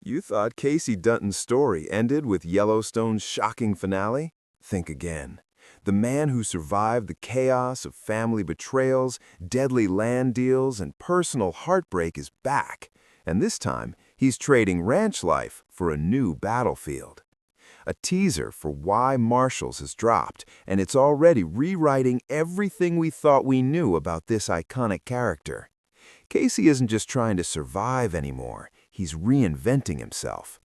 You thought Casey Dutton's story ended with Yellowstone's shocking finale? Think again. The man who survived the chaos of family betrayals, deadly land deals, and personal heartbreak is back. And this time, he's trading ranch life for a new battlefield. A teaser for why Marshals has dropped, and it's already rewriting everything we thought we knew about this iconic character. Casey isn't just trying to survive anymore, he's reinventing himself.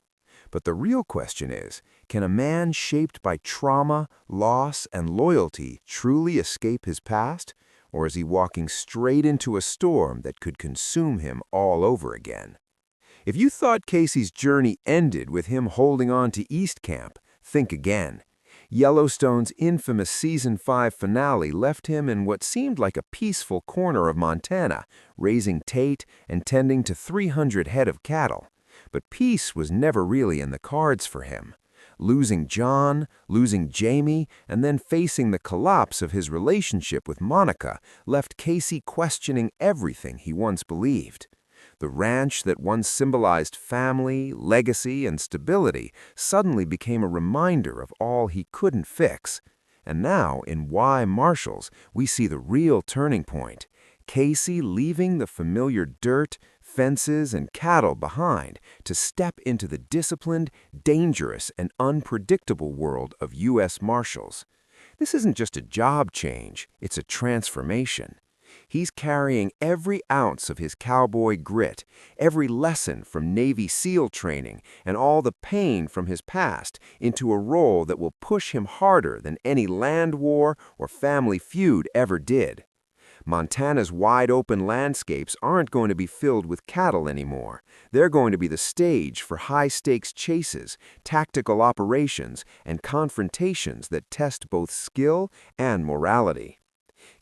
But the real question is, can a man shaped by trauma, loss, and loyalty truly escape his past? Or is he walking straight into a storm that could consume him all over again? If you thought Casey's journey ended with him holding on to East Camp, think again. Yellowstone's infamous Season 5 finale left him in what seemed like a peaceful corner of Montana, raising Tate and tending to 300 head of cattle. But peace was never really in the cards for him. Losing John, losing Jamie, and then facing the collapse of his relationship with Monica left Casey questioning everything he once believed. The ranch that once symbolized family, legacy, and stability suddenly became a reminder of all he couldn't fix. And now, in Why Marshals, we see the real turning point. Casey leaving the familiar dirt, fences, and cattle behind to step into the disciplined, dangerous, and unpredictable world of U.S. Marshals. This isn't just a job change, it's a transformation. He's carrying every ounce of his cowboy grit, every lesson from Navy SEAL training, and all the pain from his past into a role that will push him harder than any land war or family feud ever did. Montana's wide-open landscapes aren't going to be filled with cattle anymore. They're going to be the stage for high-stakes chases, tactical operations, and confrontations that test both skill and morality.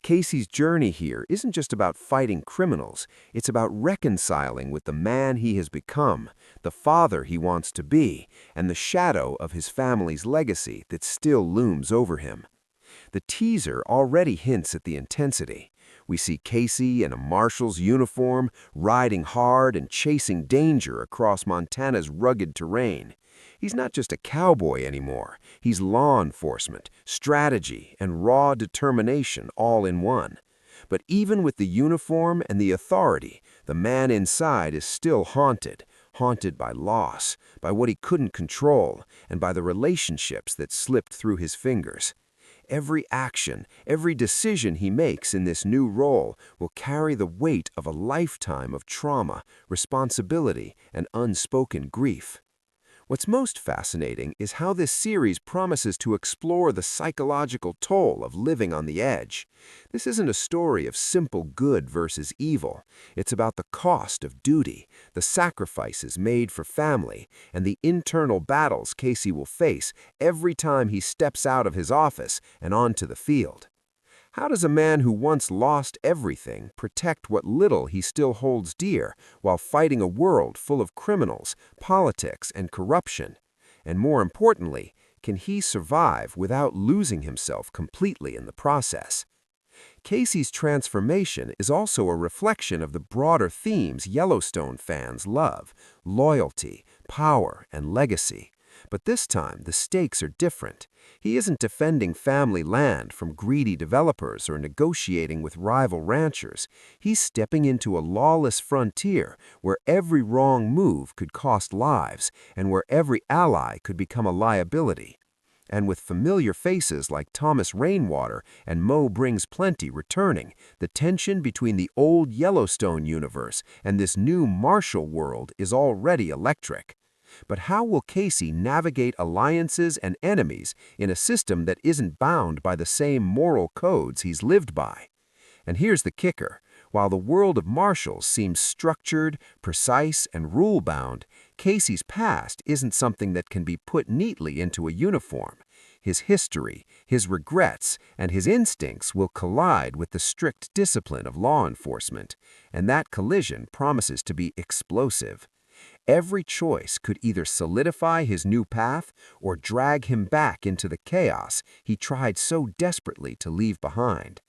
Casey's journey here isn't just about fighting criminals, it's about reconciling with the man he has become, the father he wants to be, and the shadow of his family's legacy that still looms over him. The teaser already hints at the intensity. We see Casey in a Marshals uniform, riding hard and chasing danger across Montana's rugged terrain. He's not just a cowboy anymore. He's law enforcement, strategy, and raw determination all in one. But even with the uniform and the authority, the man inside is still haunted by loss, by what he couldn't control, and by the relationships that slipped through his fingers. Every action, every decision he makes in this new role will carry the weight of a lifetime of trauma, responsibility, and unspoken grief. What's most fascinating is how this series promises to explore the psychological toll of living on the edge. This isn't a story of simple good versus evil. It's about the cost of duty, the sacrifices made for family, and the internal battles Casey will face every time he steps out of his office and onto the field. How does a man who once lost everything protect what little he still holds dear while fighting a world full of criminals, politics, and corruption? And more importantly, can he survive without losing himself completely in the process? Casey's transformation is also a reflection of the broader themes Yellowstone fans love: loyalty, power, and legacy. But this time, the stakes are different. He isn't defending family land from greedy developers or negotiating with rival ranchers. He's stepping into a lawless frontier where every wrong move could cost lives and where every ally could become a liability. And with familiar faces like Thomas Rainwater and Mo Brings Plenty returning, the tension between the old Yellowstone universe and this new Marshall world is already electric. But how will Casey navigate alliances and enemies in a system that isn't bound by the same moral codes he's lived by? And here's the kicker. While the world of Marshals seems structured, precise, and rule-bound, Casey's past isn't something that can be put neatly into a uniform. His history, his regrets, and his instincts will collide with the strict discipline of law enforcement, and that collision promises to be explosive. Every choice could either solidify his new path or drag him back into the chaos he tried so desperately to leave behind.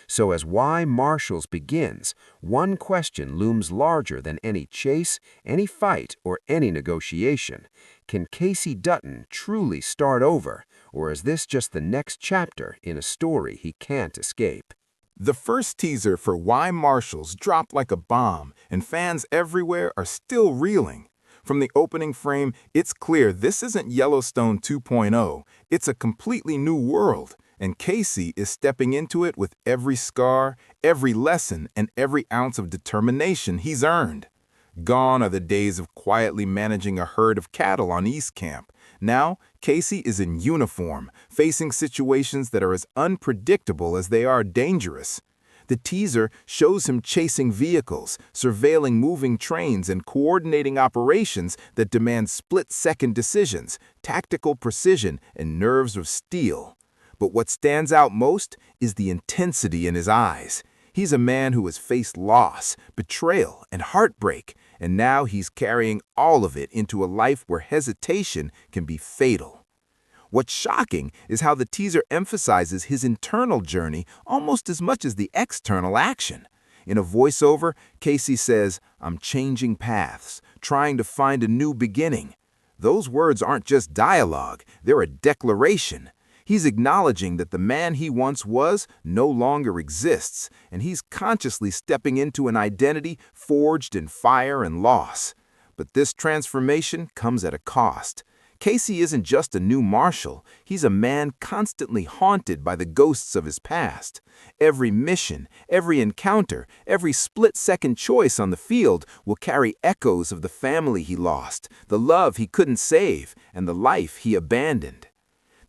So as Why Marshals begins, one question looms larger than any chase, any fight, or any negotiation. Can Casey Dutton truly start over, or is this just the next chapter in a story he can't escape? The first teaser for Why Marshals dropped like a bomb, and fans everywhere are still reeling. From the opening frame, it's clear this isn't Yellowstone 2.0. It's a completely new world, and Casey is stepping into it with every scar, every lesson, and every ounce of determination he's earned. Gone are the days of quietly managing a herd of cattle on East Camp. Now, Casey is in uniform, facing situations that are as unpredictable as they are dangerous. The teaser shows him chasing vehicles, surveilling moving trains, and coordinating operations that demand split-second decisions, tactical precision, and nerves of steel. But what stands out most is the intensity in his eyes. He's a man who has faced loss, betrayal, and heartbreak, and now he's carrying all of it into a life where hesitation can be fatal. What's shocking is how the teaser emphasizes his internal journey almost as much as the external action. In a voiceover, Casey says, "I'm changing paths, trying to find a new beginning." Those words aren't just dialogue, they're a declaration. He's acknowledging that the man he once was no longer exists, and he's consciously stepping into an identity forged in fire and loss. But this transformation comes at a cost. Casey isn't just a new marshal, he's a man constantly haunted by the ghosts of his past. Every mission, every encounter, every split-second choice on the field will carry echoes of the family he lost, the love he couldn't save, and the life he abandoned.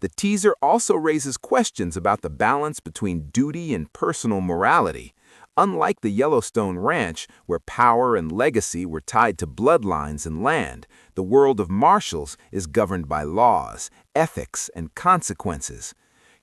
The teaser also raises questions about the balance between duty and personal morality. Unlike the Yellowstone Ranch, where power and legacy were tied to bloodlines and land, the world of Marshals is governed by laws, ethics, and consequences.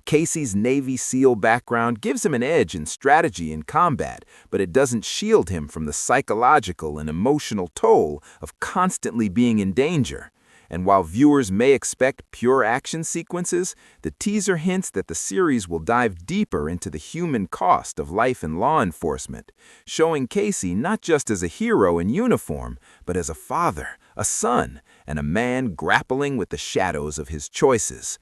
Casey's Navy SEAL background gives him an edge in strategy and combat, but it doesn't shield him from the psychological and emotional toll of constantly being in danger. And while viewers may expect pure action sequences, the teaser hints that the series will dive deeper into the human cost of life in law enforcement, showing Casey not just as a hero in uniform, but as a father, a son, and a man grappling with the shadows of his choices.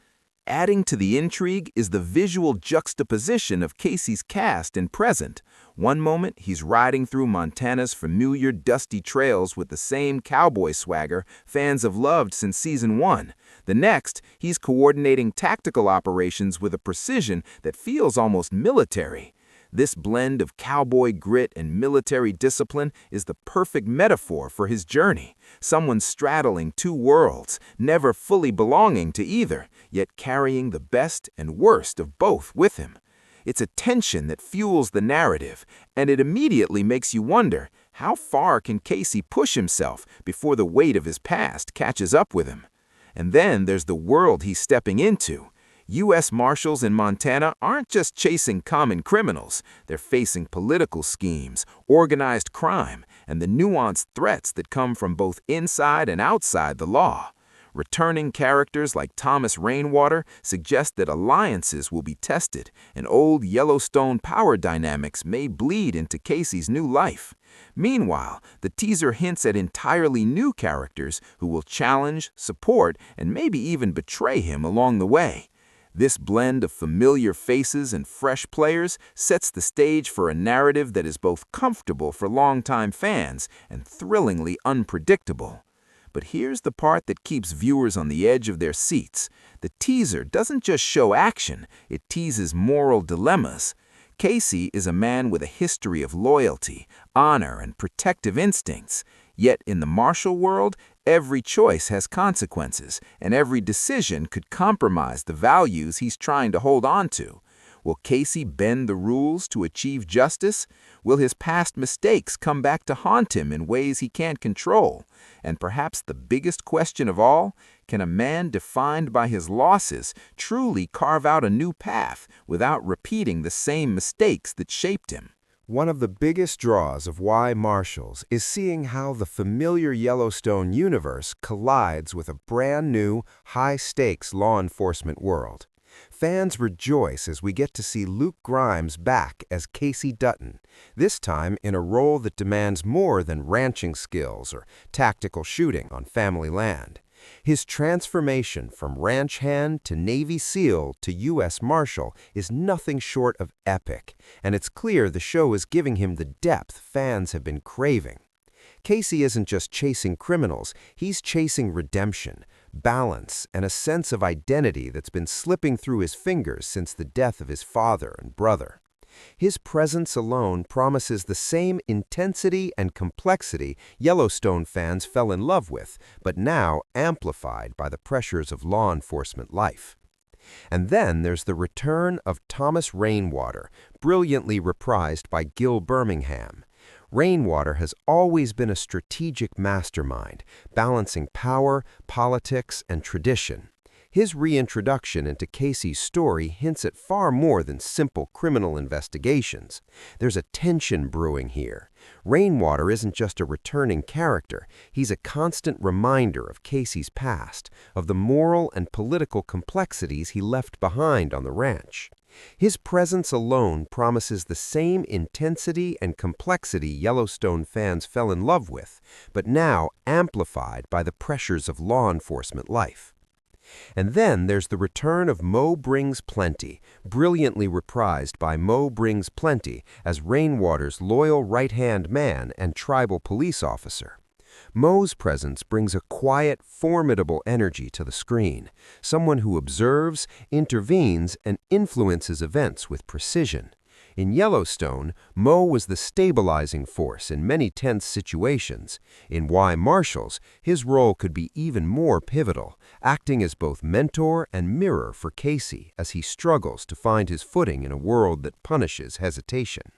Adding to the intrigue is the visual juxtaposition of Casey's cast and present. One moment, he's riding through Montana's familiar dusty trails with the same cowboy swagger fans have loved since Season 1. The next, he's coordinating tactical operations with a precision that feels almost military. This blend of cowboy grit and military discipline is the perfect metaphor for his journey. Someone straddling two worlds, never fully belonging to either, yet carrying the best and worst of both with him. It's a tension that fuels the narrative, and it immediately makes you wonder, how far can Casey push himself before the weight of his past catches up with him? And then there's the world he's stepping into. U.S. Marshals in Montana aren't just chasing common criminals, they're facing political schemes, organized crime, and the nuanced threats that come from both inside and outside the law. Returning characters like Thomas Rainwater suggest that alliances will be tested, and old Yellowstone power dynamics may bleed into Casey's new life. Meanwhile, the teaser hints at entirely new characters who will challenge, support, and maybe even betray him along the way. This blend of familiar faces and fresh players sets the stage for a narrative that is both comfortable for longtime fans and thrillingly unpredictable. But here's the part that keeps viewers on the edge of their seats. The teaser doesn't just show action, it teases moral dilemmas. Casey is a man with a history of loyalty, honor, and protective instincts. Yet in the martial world, every choice has consequences, and every decision could compromise the values he's trying to hold on to. Will Casey bend the rules to achieve justice? Will his past mistakes come back to haunt him in ways he can't control? And perhaps the biggest question of all, can a man defined by his losses truly carve out a new path without repeating the same mistakes that shaped him? One of the biggest draws of Why Marshals is seeing how the familiar Yellowstone universe collides with a brand new, high-stakes law enforcement world. Fans rejoice as we get to see Luke Grimes back as Casey Dutton, this time in a role that demands more than ranching skills or tactical shooting on family land. His transformation from ranch hand to Navy SEAL to U.S. Marshal is nothing short of epic, and it's clear the show is giving him the depth fans have been craving. Casey isn't just chasing criminals, he's chasing redemption, balance, and a sense of identity that's been slipping through his fingers since the death of his father and brother. His presence alone promises the same intensity and complexity Yellowstone fans fell in love with, but now amplified by the pressures of law enforcement life. And then there's the return of Thomas Rainwater, brilliantly reprised by Gil Birmingham. Rainwater has always been a strategic mastermind, balancing power, politics, and tradition. His reintroduction into Casey's story hints at far more than simple criminal investigations. There's a tension brewing here. Rainwater isn't just a returning character, he's a constant reminder of Casey's past, of the moral and political complexities he left behind on the ranch. His presence alone promises the same intensity and complexity Yellowstone fans fell in love with, but now amplified by the pressures of law enforcement life. And then there's the return of Mo Brings Plenty, brilliantly reprised by Mo Brings Plenty as Rainwater's loyal right-hand man and tribal police officer. Mo's presence brings a quiet, formidable energy to the screen, someone who observes, intervenes, and influences events with precision. In Yellowstone, Mo was the stabilizing force in many tense situations. In Marshals, his role could be even more pivotal, acting as both mentor and mirror for Casey as he struggles to find his footing in a world that punishes hesitation.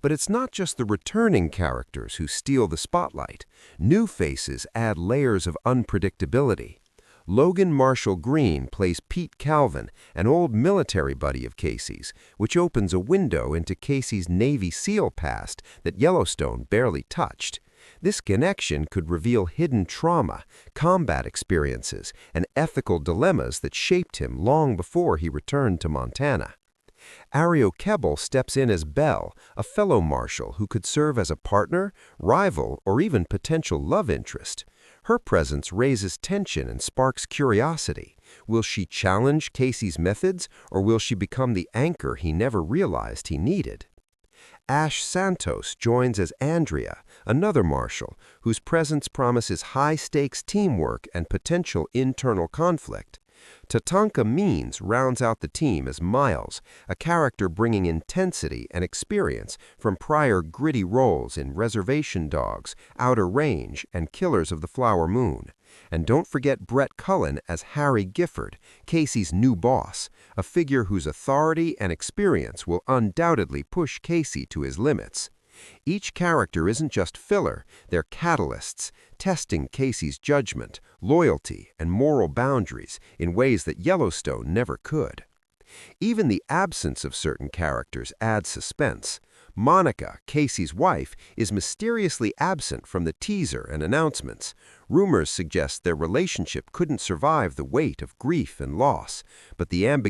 But it's not just the returning characters who steal the spotlight. New faces add layers of unpredictability. Logan Marshall Green plays Pete Calvin, an old military buddy of Casey's, which opens a window into Casey's Navy SEAL past that Yellowstone barely touched. This connection could reveal hidden trauma, combat experiences, and ethical dilemmas that shaped him long before he returned to Montana. Ario Kebble steps in as Belle, a fellow marshal who could serve as a partner, rival, or even potential love interest. Her presence raises tension and sparks curiosity. Will she challenge Casey's methods, or will she become the anchor he never realized he needed? Ash Santos joins as Andrea, another marshal, whose presence promises high-stakes teamwork and potential internal conflict. Tatanka Means rounds out the team as Miles, a character bringing intensity and experience from prior gritty roles in Reservation Dogs, Outer Range, and Killers of the Flower Moon. And don't forget Brett Cullen as Harry Gifford, Casey's new boss, a figure whose authority and experience will undoubtedly push Casey to his limits. Each character isn't just filler, they're catalysts, testing Casey's judgment, loyalty, and moral boundaries in ways that Yellowstone never could. Even the absence of certain characters adds suspense. Monica, Casey's wife, is mysteriously absent from the teaser and announcements. Rumors suggest their relationship couldn't survive the weight of grief and loss, but the ambiguity